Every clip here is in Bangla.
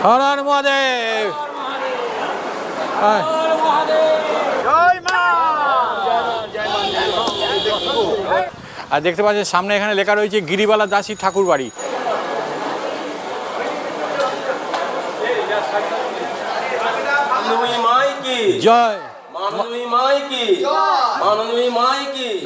হর হর মহাদেব। আর দেখতে পাচ্ছেন সামনে এখানে লেখা রয়েছে গিরিবালা দাসী ঠাকুর বাড়ি। জয়।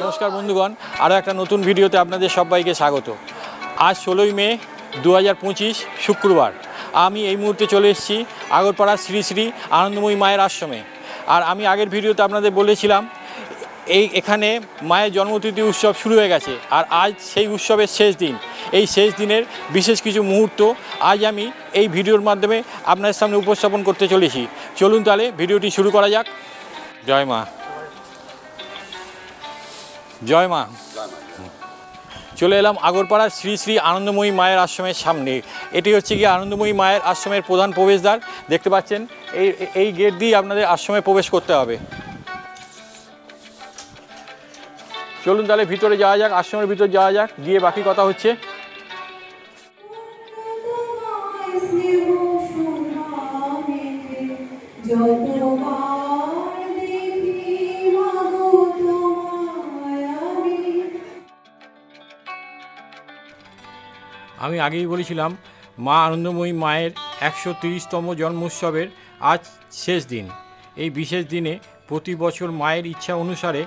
নমস্কার বন্ধুগণ, আরও একটা নতুন ভিডিওতে আপনাদের সবাইকে স্বাগত। আজ 16ই মে 2025 শুক্রবার। আমি এই মুহূর্তে চলে এসেছি আগরপাড়া শ্রী শ্রী আনন্দময়ী মায়ের আশ্রমে। আর আমি আগের ভিডিওতে আপনাদের বলেছিলাম এখানে মায়ের জন্মতিথি উৎসব শুরু হয়ে গেছে, আর আজ সেই উৎসবের শেষ দিন। এই শেষ দিনের বিশেষ কিছু মুহূর্ত আজ আমি এই ভিডিওর মাধ্যমে আপনাদের সামনে উপস্থাপন করতে চলেছি। চলুন তাহলে ভিডিওটি শুরু করা যাক। জয় মা, জয় মা। চলে এলাম আগরপাড়া শ্রী শ্রী আনন্দময়ী মায়ের আশ্রমের সামনে। এটি হচ্ছে কি আনন্দময়ী মায়ের আশ্রমের প্রধান প্রবেশদ্বার। দেখতে পাচ্ছেন এই গেট দিয়ে আপনাদের আশ্রমে প্রবেশ করতে হবে। চলুন তাহলে ভিতরে যাওয়া যাক, আশ্রমের ভিতর যাওয়া যাক, গিয়ে বাকি কথা হচ্ছে। আমি আগেই বলেছিলাম মা আনন্দময়ী মায়ের 130তম জন্মোৎসবের আজ শেষ দিন। এই বিশেষ দিনে প্রতি বছর মায়ের ইচ্ছা অনুসারে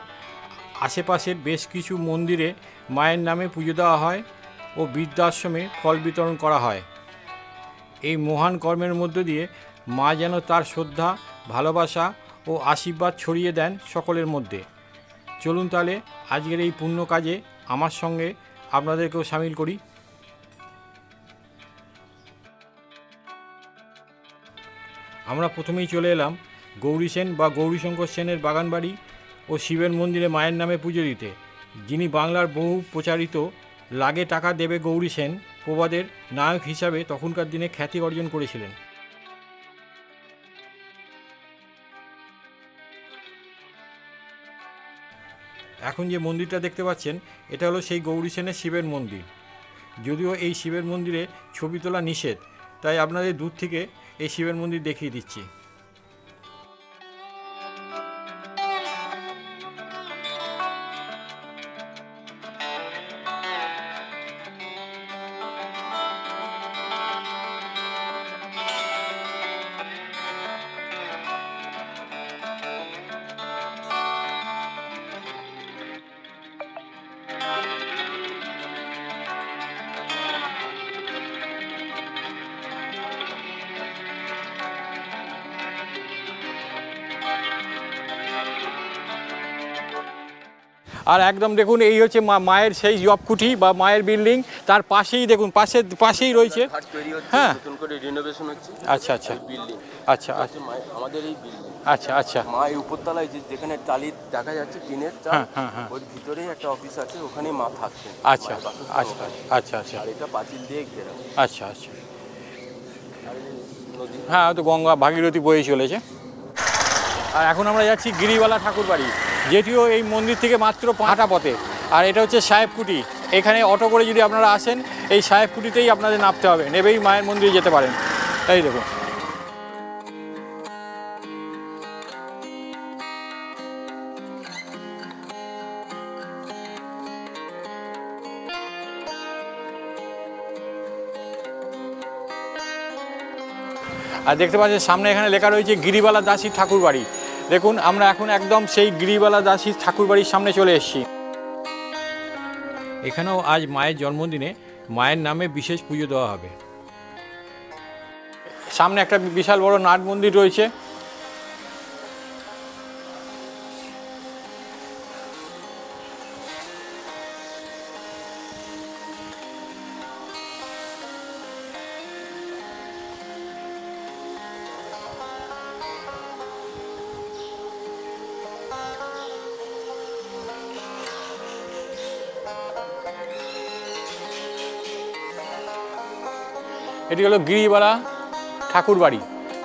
আশেপাশের বেশ কিছু মন্দিরে মায়ের নামে পুজো দেওয়া হয় ও বৃদ্ধাশ্রমে ফল বিতরণ করা হয়। এই মহান কর্মের মধ্য দিয়ে মা যেন তার শ্রদ্ধা, ভালোবাসা ও আশীর্বাদ ছড়িয়ে দেন সকলের মধ্যে। চলুন তাহলে আজকের এই পুণ্য কাজে আমার সঙ্গে আপনাদেরকেও সামিল করি। আমরা প্রথমেই চলে এলাম গৌরী সেন বা গৌরীশঙ্কর সেনের বাগানবাড়ি ও শিবের মন্দিরে মায়ের নামে পুজো দিতে, যিনি বাংলার বহু প্রচারিত লাগে টাকা দেবে গৌরী সেন প্রবাদের নায়ক হিসাবে তখনকার দিনে খ্যাতি অর্জন করেছিলেন। এখন যে মন্দিরটা দেখতে পাচ্ছেন এটা হলো সেই গৌরী সেনের শিবের মন্দির। যদিও এই শিবের মন্দিরে ছবি তোলা নিষেধ, তাই আপনাদের দূর থেকে এই শিবের মন্দির দেখিয়ে দিচ্ছি। আর একদম দেখুন এই হচ্ছে মায়ের সেই জবকুঠি বা মায়ের বিল্ডিং, তার পাশেই দেখুন পাশেই রয়েছে। হ্যাঁ, আচ্ছা আচ্ছা আচ্ছা আচ্ছা, আমাদের এই বিল্ডিং। আচ্ছা আচ্ছা, মা এই উপরতলায় যেখানে টালি দেখা যাচ্ছে টিনের চাল, ওর ভিতরেই একটা অফিস আছে, ওখানে মা থাকতেন। আচ্ছা আচ্ছা আচ্ছা আচ্ছা, আর এটা পাঁচিল দিয়ে ঘেরা। আচ্ছা আচ্ছা, হ্যাঁ তো গঙ্গা ভাগীরথী বয়ে চলেছে। আর এখন আমরা যাচ্ছি গিরিবালা ঠাকুর বাড়ি, যেটিও এই মন্দির থেকে মাত্র 5 হাঁটা পথে। আর এটা হচ্ছে সাহেবকুটি। এখানে অটো করে যদি আপনারা আসেন এই সাহেবকুটিতেই আপনাদের নামতে হবে, নেবেই মায়ের মন্দিরে যেতে পারেন। এই দেখুন, আর দেখতে পাচ্ছেন সামনে এখানে লেখা রয়েছে গিরিবালা দাসী ঠাকুর বাড়ি। দেখুন আমরা এখন একদম সেই গিরিবালা দাসী ঠাকুর বাড়ির সামনে চলে এসেছি। এখানেও আজ মায়ের জন্মদিনে মায়ের নামে বিশেষ পুজো দেওয়া হবে। সামনে একটা বিশাল বড় নাট মন্দির রয়েছে। এটি হলো গিরিবালা ঠাকুর বাড়ি।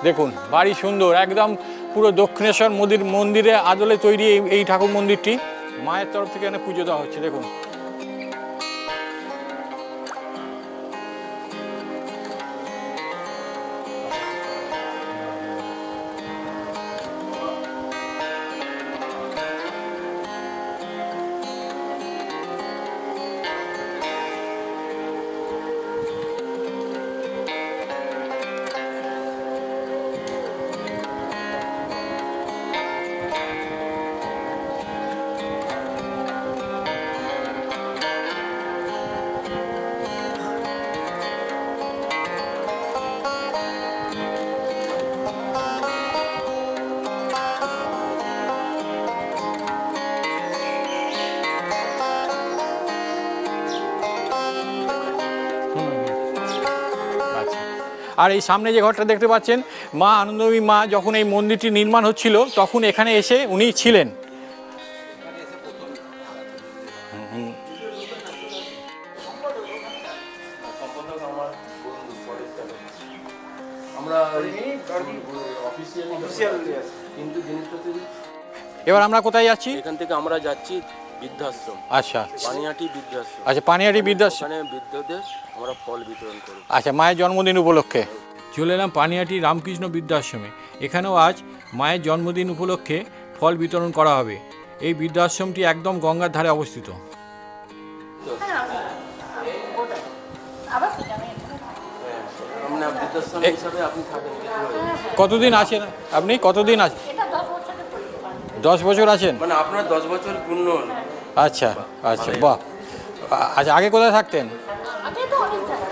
দেখুন বাড়ি সুন্দর, একদম পুরো দক্ষিণেশ্বর মন্দিরে আদলে তৈরি এই ঠাকুর মন্দিরটি। মায়ের তরফ থেকে এখানে পুজো দেওয়া হচ্ছে। দেখুন আর এই সামনে যে ঘরটা দেখতে পাচ্ছেন, মা আনন্দময়ী মা যখন এই মন্দিরটি নির্মাণ হচ্ছিল তখন এখানে এসে উনি ছিলেন। এবার আমরা কোথায় যাচ্ছি? এখান থেকে আমরা যাচ্ছি বৃদ্ধাশ্রম। আচ্ছা, পানিহাটি বৃদ্ধাশ্রম। আচ্ছা, পানিহাটি বৃদ্ধাশ্রম। ওখানে বৃদ্ধদের আমরা ফল বিতরণ করি। আচ্ছা, মায়ের জন্মদিন উপলক্ষে চলে এলাম পানিহাটি রামকৃষ্ণ বৃদ্ধাশ্রমে। এখানেও আজ মায়ের জন্মদিন উপলক্ষে ফল বিতরণ করা হবে। এই বৃদ্ধাশ্রমটি একদম গঙ্গার ধারে অবস্থিত। কতদিন আছেন আপনি? কতদিন আছেন? 10 বছর আছেন? মানে আপনার 10 বছর পূর্ণ হলো। আচ্ছা আচ্ছা, বাহ। আচ্ছা, আগে কোথায় থাকতেন? আগে তো অনেক জায়গা,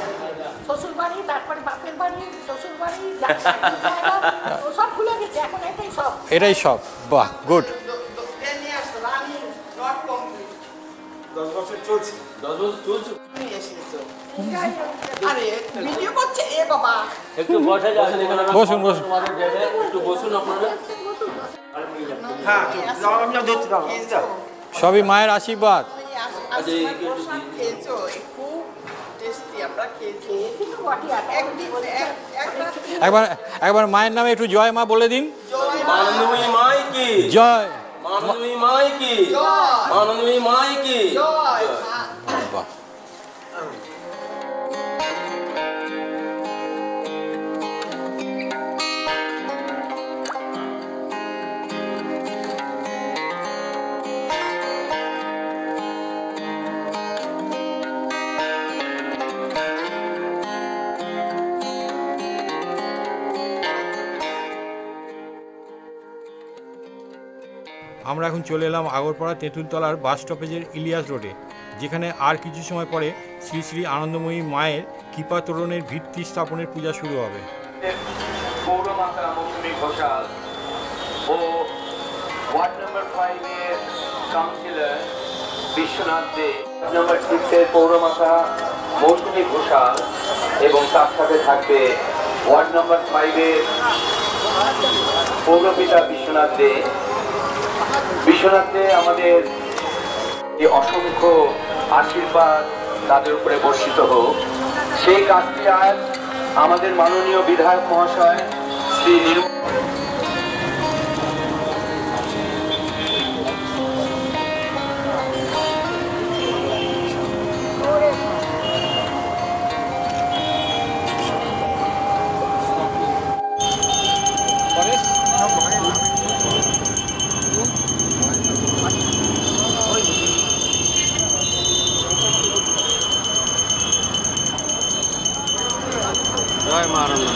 শ্বশুর বাড়ি, তারপরে বাপের বাড়ি, শ্বশুর বাড়ি, সব ভুলে গেছে, এখন এটাই সব। এটাই সব, বাহ, গুড। 10 বছর চলছে। 10 বছর চলছে। আরে ভিডিও করছে এ বাবা। একটু বসা যাচ্ছে এখানে। বসুন বসুন। একটু বসুন আপনারা। হ্যাঁ, আমি দেখছি দাও। সবই মায়ের আশীর্বাদ। একবার মায়ের নামে একটু জয় মা বলে দিন। আনন্দময়ী মাই কি জয়, আনন্দময়ী মাই কি আনন্দময়ী মাই কি। বাহ। আমরা এখন চলে এলাম আগরপাড়া তেঁতুলতলার বাস স্টপেজের ইলিয়াস রোডে, যেখানে আর কিছু সময় পরে শ্রী শ্রী আনন্দময়ী মায়ের কৃপা তোরণের ভিত্তি স্থাপনের পূজা শুরু হবে। পৌরমাতা মৌসুমী ঘোষাল ও ওয়ার্ড নম্বর 5 এর কাউন্সিলর বিশ্বনাথ দে, ওয়ার্ড নম্বর 6 এর পৌরমাতা মৌসুমী ঘোষাল এবং তার সাথে থাকবে ওয়ার্ড নম্বর 5 এর পৌরপিতা বিশ্বনাথ দে। বিশ্বনাথ দে আমাদের এই অসংখ্য আশীর্বাদ তাদের উপরে বর্ষিত হোক। সেই কাজটি আজ আমাদের মাননীয় বিধায়ক মহাশয় শ্রী জয় মা আনন্দ।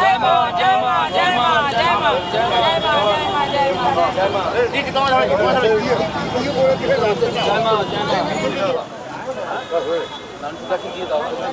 जय मां जय मां जय मां जय मां जय मां जय मां जय मां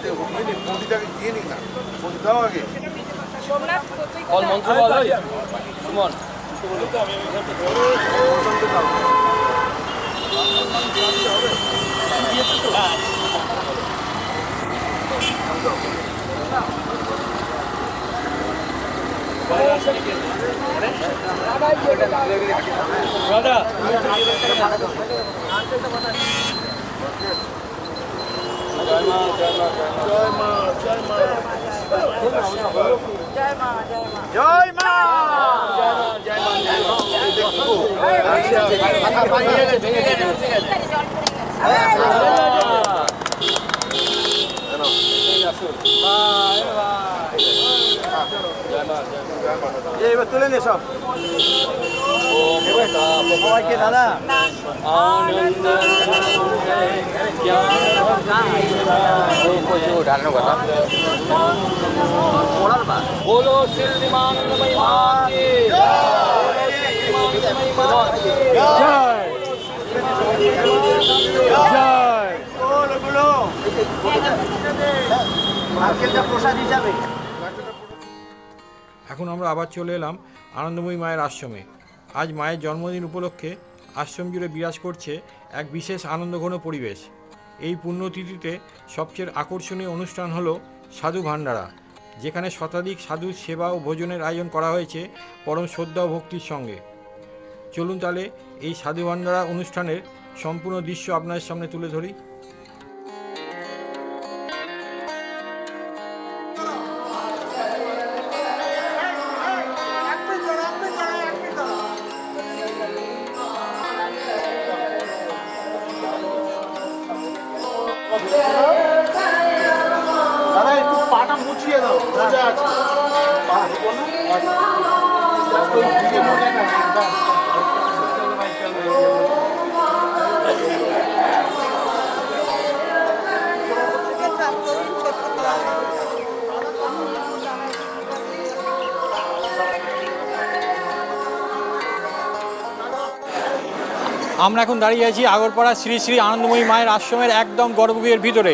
এবার তুলে নে সব সবাইকে দাদা बोलो श्रीमानंदमयी मां की প্রসাদ হিসাবে। এখন আমরা আবার চলে এলাম আনন্দময়ী মায়ের আশ্রমে। আজ মায়ের জন্মদিন উপলক্ষে আশ্রম জুড়ে বিরাজ করছে এক বিশেষ আনন্দঘন পরিবেশ। এই পুণ্যতিথিতে সবচেয়ে আকর্ষণীয় অনুষ্ঠান হলো সাধু ভান্ডারা, যেখানে শতাধিক সাধুর সেবা ও ভোজনের আয়োজন করা হয়েছে পরম শ্রদ্ধা ও ভক্তির সঙ্গে। চলুন তাহলে এই সাধু ভান্ডারা অনুষ্ঠানের সম্পূর্ণ দৃশ্য আপনাদের সামনে তুলে ধরি। দাদা একটু পাটা মুছিয়ে দাও, মজা আছে। আমরা এখন দাঁড়িয়ে আছি আগরপাড়া শ্রী শ্রী আনন্দময়ী মায়ের আশ্রমের একদম গর্ভগৃহের ভিতরে।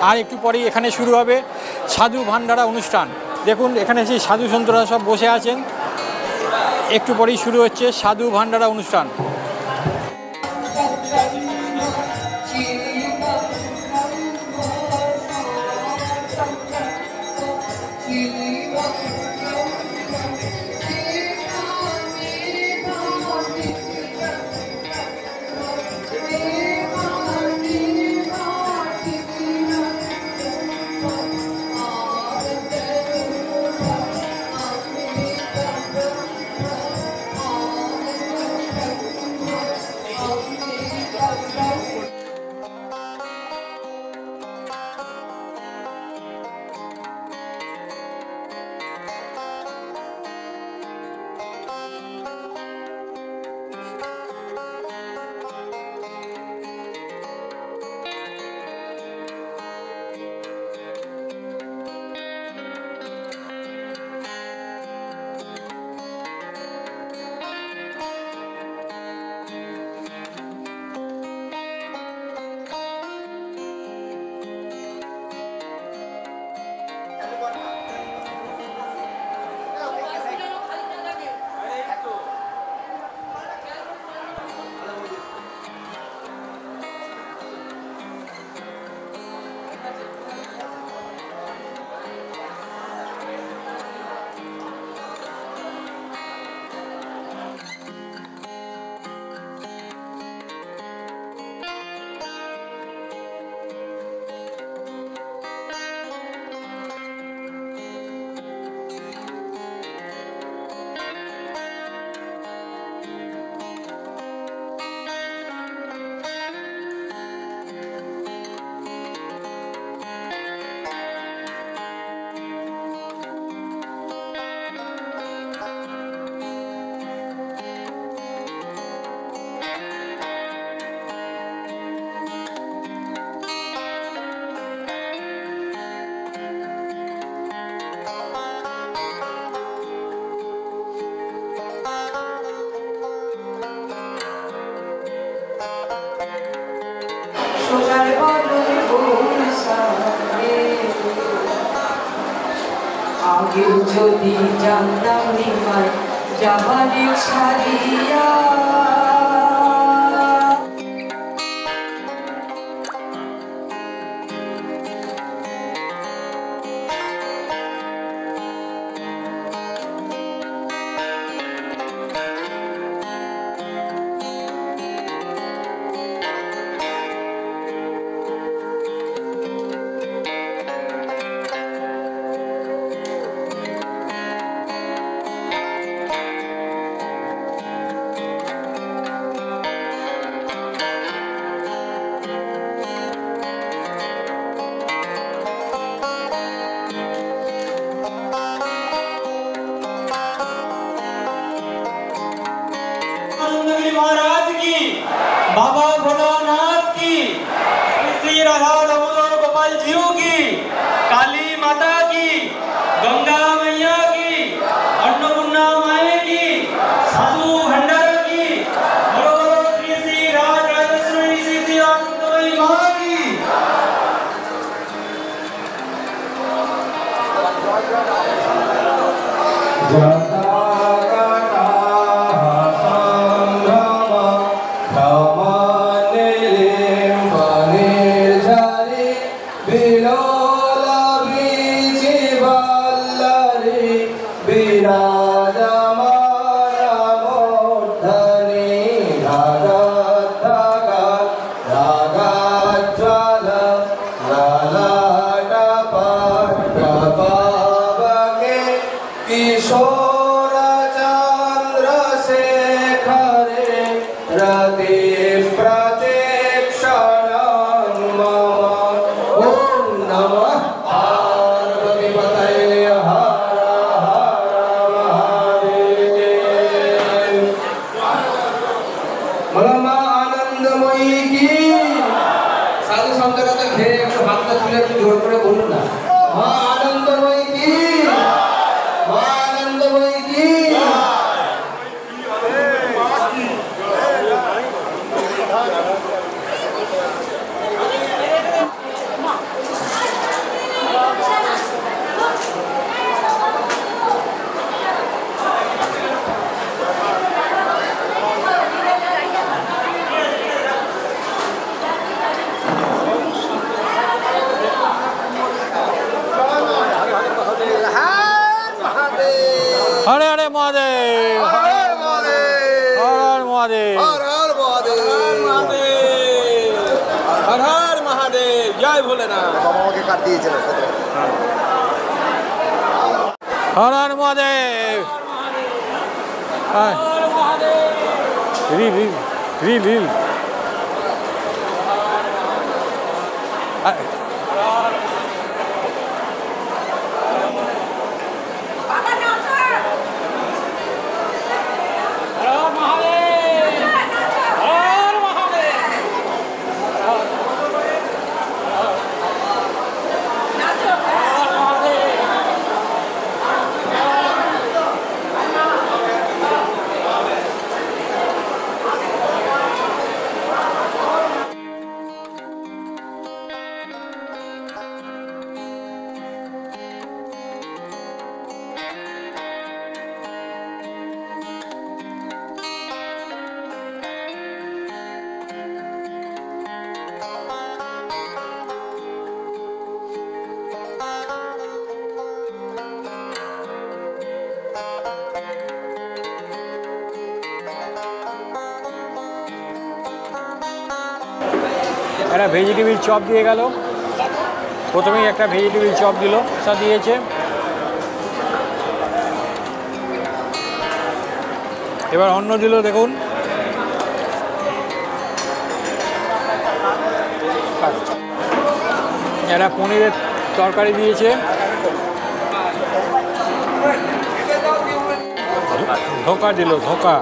আর একটু পরেই এখানে শুরু হবে সাধু ভান্ডারা অনুষ্ঠান। দেখুন এখানে সেই সাধু সন্তরা সব বসে আছেন। একটু পরেই শুরু হচ্ছে সাধু ভান্ডারা অনুষ্ঠান। আগেও যদি জানতাম নিমার যাবার ছাড়িয়া भोलानाथ की, श्री राधा दामोदर गोपाल जीव की, काली माता की, गंगा मैया की, अन्नपूर्णा माए की, साधु भंडार की, बोलो बोलो श्री श्री राज राजेश्वरी श्री श्री आनंदमयी माँ की। हरे हरे महादेव, हर हर महादेव, हर हर महादेव, जय भोलेनाथ। बाबा के काट दिए चलो। Har Har Mahadev. Reel reel reel reel একটা ভেজিটেবিল চপ দিয়ে গেল। প্রথমেই একটা ভেজিটেবিল চপ দিল, সা দিয়েছে। এবার অন্য দিল, দেখুন। একটা পনিরের তরকারি দিয়েছে। ধোকা দিল, ধোকা।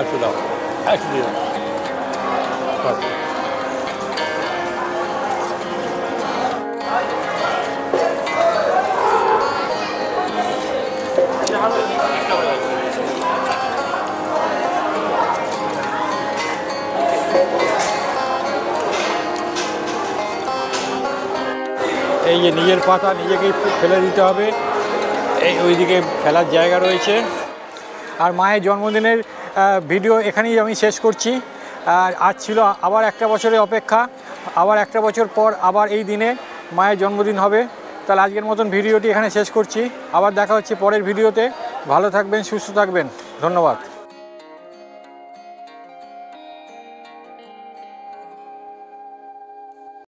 একটু দাও, একটু দিয়ে দাও। এই যে নিজের পাতা নিজেকেই ফেলে দিতে হবে, এই ওইদিকে ফেলার জায়গা রয়েছে। আর মায়ের জন্মদিনের ভিডিও এখানেই আমি শেষ করছি। আর আজ ছিল আবার একটা বছরের অপেক্ষা, আবার একটা বছর পর আবার এই দিনে মায়ের জন্মদিন হবে। তাহলে আজকের মতন ভিডিওটি এখানে শেষ করছি। আবার দেখা হচ্ছে পরের ভিডিওতে। ভালো থাকবেন, সুস্থ থাকবেন, ধন্যবাদ।